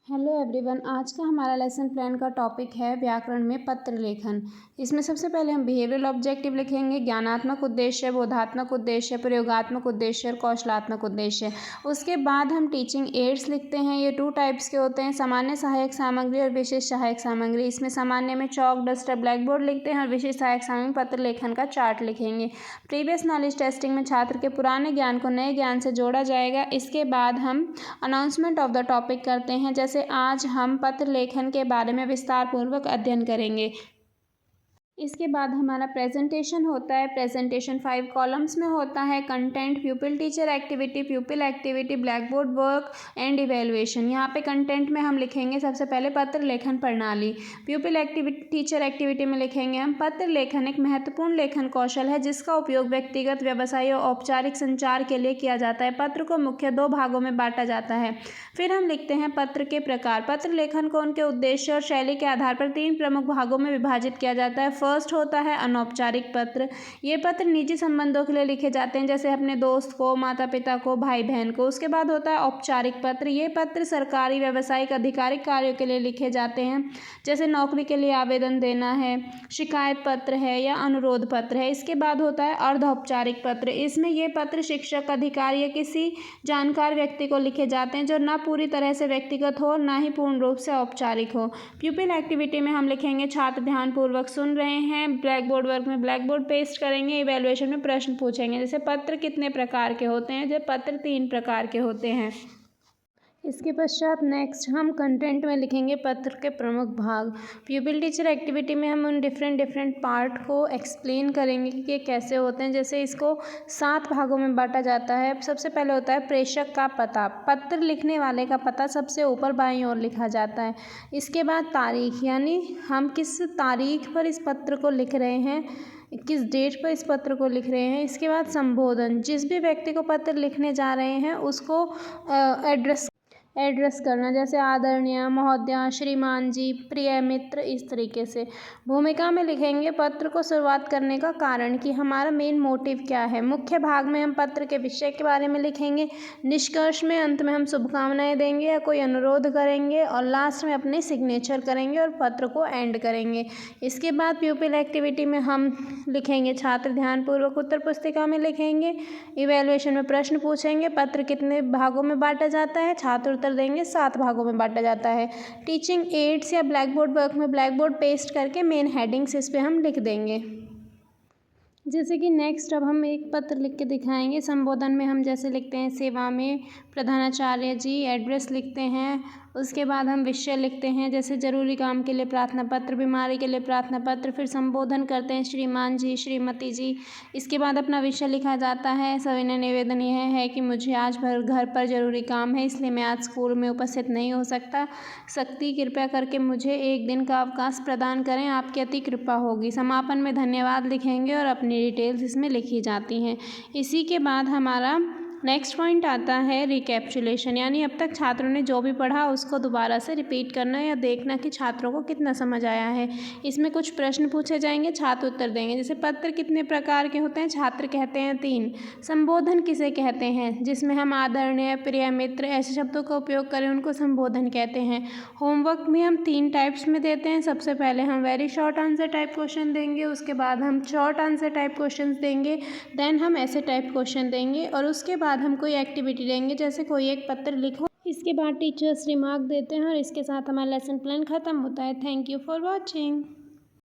Hello everyone. आज का हमारा लेसन प्लान का टॉपिक है व्याकरण में पत्र लेखन। इसमें सबसे पहले हम बिहेवियरल ऑब्जेक्टिव लिखेंगे, ज्ञानात्मक उद्देश्य, बोधात्मक उद्देश्य, प्रयोगात्मक उद्देश्य और कौशलात्मक उद्देश्य। उसके बाद हम टीचिंग एड्स लिखते हैं। ये 2 टाइप्स के होते हैं, सामान्य सहायक सामग्री और विशेष सहायक सामग्री। इसमें सामान्य में चौक, डस्टर, ब्लैक बोर्ड लिखते हैं और विशेष सहायक सामग्री पत्र लेखन का चार्ट लिखेंगे। प्रीवियस नॉलेज टेस्टिंग में छात्र के पुराने ज्ञान को नए ज्ञान से जोड़ा जाएगा। इसके बाद हम अनाउंसमेंट ऑफ द टॉपिक करते हैं। जैसे आज हम पत्र लेखन के बारे में विस्तार पूर्वक अध्ययन करेंगे। इसके बाद हमारा प्रेजेंटेशन होता है। प्रेजेंटेशन 5 कॉलम्स में होता है। Content, प्यूपिल teacher activity, प्यूपिल activity, black board work and evaluation. यहाँ पे कंटेंट में हम लिखेंगे सबसे पहले पत्र लेखन प्रणाली। प्यूपिल एक्टिविटी टीचर एक्टिविटी में लिखेंगे हम पत्र लेखन एक महत्वपूर्ण लेखन कौशल है जिसका उपयोग व्यक्तिगत, व्यवसायी और औपचारिक संचार के लिए किया जाता है। पत्र को मुख्य 2 भागों में बांटा जाता है। फिर हम लिखते हैं पत्र के प्रकार। पत्र लेखन को उनके उद्देश्य और शैली के आधार पर 3 प्रमुख भागों में विभाजित किया जाता है। फर्स्ट होता है अनौपचारिक पत्र। ये पत्र निजी संबंधों के लिए लिखे जाते हैं, जैसे अपने दोस्त को, माता पिता को, भाई बहन को। उसके बाद होता है औपचारिक पत्र। ये पत्र सरकारी, व्यावसायिक, आधिकारिक कार्यों के लिए लिखे जाते हैं, जैसे नौकरी के लिए आवेदन देना है, शिकायत पत्र है या अनुरोध पत्र है। इसके बाद होता है अर्ध औपचारिक पत्र। इसमें ये पत्र शिक्षक, अधिकारी या किसी जानकार व्यक्ति को लिखे जाते हैं जो न पूरी तरह से व्यक्तिगत हो, ना ही पूर्ण रूप से औपचारिक हो। प्यूपिल एक्टिविटी में हम लिखेंगे छात्र ध्यानपूर्वक सुन रहे हैं। ब्लैक बोर्ड वर्क में ब्लैक बोर्ड पेस्ट करेंगे। इवैल्यूएशन में प्रश्न पूछेंगे, जैसे पत्र कितने प्रकार के होते हैं। जब पत्र 3 प्रकार के होते हैं। इसके पश्चात नेक्स्ट हम कंटेंट में लिखेंगे पत्र के प्रमुख भाग। प्यूपिल टीचर एक्टिविटी में हम उन डिफरेंट पार्ट को एक्सप्लेन करेंगे कि ये कैसे होते हैं। जैसे इसको 7 भागों में बांटा जाता है। सबसे पहले होता है प्रेषक का पता। पत्र लिखने वाले का पता सबसे ऊपर बाईं ओर लिखा जाता है। इसके बाद तारीख, यानी हम किस तारीख पर इस पत्र को लिख रहे हैं, किस डेट पर इस पत्र को लिख रहे हैं। इसके बाद संबोधन, जिस भी व्यक्ति को पत्र लिखने जा रहे हैं उसको एड्रेस करना, जैसे आदरणीय, महोदया, श्रीमान जी, प्रिय मित्र, इस तरीके से। भूमिका में लिखेंगे पत्र को शुरुआत करने का कारण, कि हमारा मेन मोटिव क्या है। मुख्य भाग में हम पत्र के विषय के बारे में लिखेंगे। निष्कर्ष में अंत में हम शुभकामनाएं देंगे या कोई अनुरोध करेंगे और लास्ट में अपने सिग्नेचर करेंगे और पत्र को एंड करेंगे। इसके बाद प्यूपिल एक्टिविटी में हम लिखेंगे छात्र ध्यानपूर्वक उत्तर पुस्तिका में लिखेंगे। इवैल्यूएशन में प्रश्न पूछेंगे पत्र कितने भागों में बांटा जाता है। छात्र उत्तर देंगे 7 भागों में बांटा जाता है। टीचिंग एड्स या ब्लैक बोर्ड वर्क में ब्लैक बोर्ड पेस्ट करके मेन हेडिंग्स इस पे हम लिख देंगे। जैसे कि नेक्स्ट अब हम एक पत्र लिख के दिखाएंगे। संबोधन में हम जैसे लिखते हैं सेवा में प्रधानाचार्य जी, एड्रेस लिखते हैं। उसके बाद हम विषय लिखते हैं, जैसे जरूरी काम के लिए प्रार्थना पत्र, बीमारी के लिए प्रार्थना पत्र। फिर संबोधन करते हैं श्रीमान जी, श्रीमती जी। इसके बाद अपना विषय लिखा जाता है। सविनय निवेदन यह है कि मुझे आज घर पर जरूरी काम है, इसलिए मैं आज स्कूल में उपस्थित नहीं हो सकती। कृपया करके मुझे 1 दिन का अवकाश प्रदान करें, आपकी अति कृपा होगी। समापन में धन्यवाद लिखेंगे और अपनी डिटेल्स इसमें लिखी जाती हैं। इसी के बाद हमारा नेक्स्ट पॉइंट आता है रिकैप्चुलेशन, यानी अब तक छात्रों ने जो भी पढ़ा उसको दोबारा से रिपीट करना या देखना कि छात्रों को कितना समझ आया है। इसमें कुछ प्रश्न पूछे जाएंगे, छात्र उत्तर देंगे। जैसे पत्र कितने प्रकार के होते हैं, छात्र कहते हैं 3। संबोधन किसे कहते हैं, जिसमें हम आदरणीय, प्रिय मित्र ऐसे शब्दों का उपयोग करें उनको संबोधन कहते हैं। होमवर्क में हम 3 टाइप्स में देते हैं। सबसे पहले हम very short answer type question देंगे, उसके बाद हम शॉर्ट आंसर टाइप क्वेश्चन देंगे, देन हम ऐसे टाइप क्वेश्चन देंगे और उसके बाद हम कोई एक्टिविटी लेंगे, जैसे कोई एक पत्र लिखो। इसके बाद टीचर्स रिमार्क देते हैं और इसके साथ हमारा लेसन प्लान ख़त्म होता है। Thank you for watching.